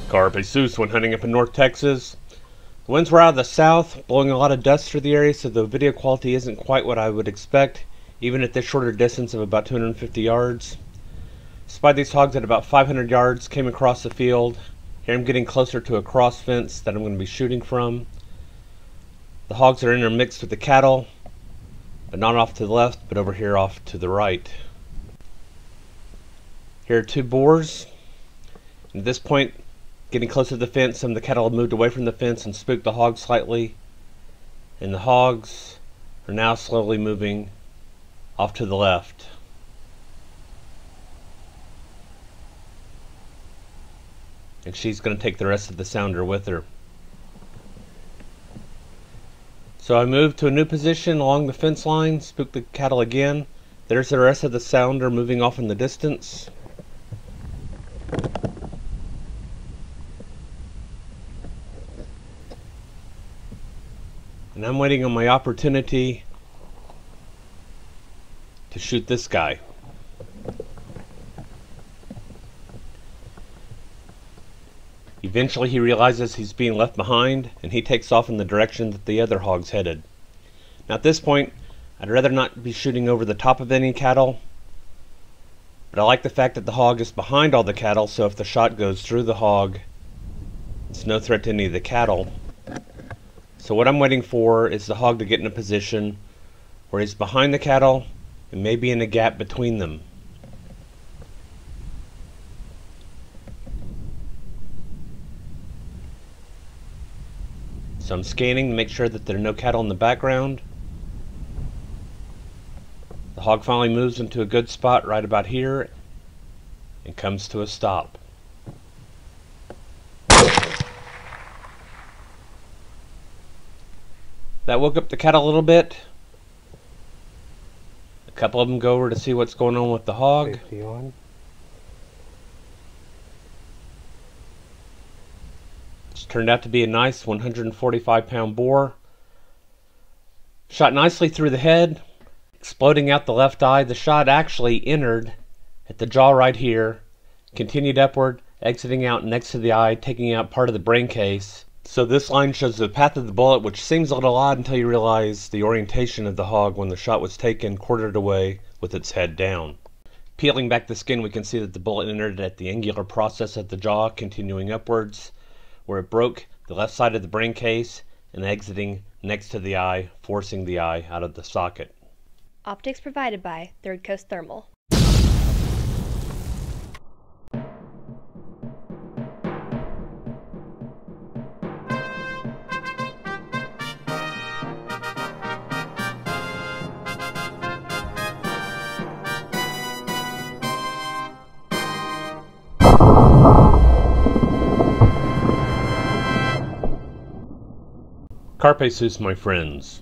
Carpe Sus when hunting up in North Texas. The winds were out of the south, blowing a lot of dust through the area, so the video quality isn't quite what I would expect, even at this shorter distance of about 250 yards. Spied these hogs at about 500 yards, came across the field. Here I'm getting closer to a cross fence that I'm going to be shooting from. The hogs are intermixed with the cattle, but not off to the left, but over here off to the right. Here are two boars. At this point, getting closer to the fence, some of the cattle have moved away from the fence and spooked the hogs slightly. And the hogs are now slowly moving off to the left. And she's going to take the rest of the sounder with her. So I moved to a new position along the fence line, spooked the cattle again. There's the rest of the sounder moving off in the distance. And I'm waiting on my opportunity to shoot this guy. Eventually he realizes he's being left behind, and he takes off in the direction that the other hog's headed. Now at this point, I'd rather not be shooting over the top of any cattle, but I like the fact that the hog is behind all the cattle, so if the shot goes through the hog, it's no threat to any of the cattle. So what I'm waiting for is the hog to get in a position where he's behind the cattle and maybe in a gap between them. So I'm scanning to make sure that there are no cattle in the background. The hog finally moves into a good spot right about here and comes to a stop. That woke up the cattle a little bit. A couple of them go over to see what's going on with the hog. Safety on. It's turned out to be a nice 145-pound boar. Shot nicely through the head, exploding out the left eye. The shot actually entered at the jaw right here, continued upward, exiting out next to the eye, taking out part of the brain case. So this line shows the path of the bullet, which seems a little odd until you realize the orientation of the hog when the shot was taken, quartered away with its head down. Peeling back the skin, we can see that the bullet entered at the angular process of the jaw, continuing upwards, where it broke the left side of the brain case and exiting next to the eye, forcing the eye out of the socket. Optics provided by Third Coast Thermal. Carpe Sus, my friends.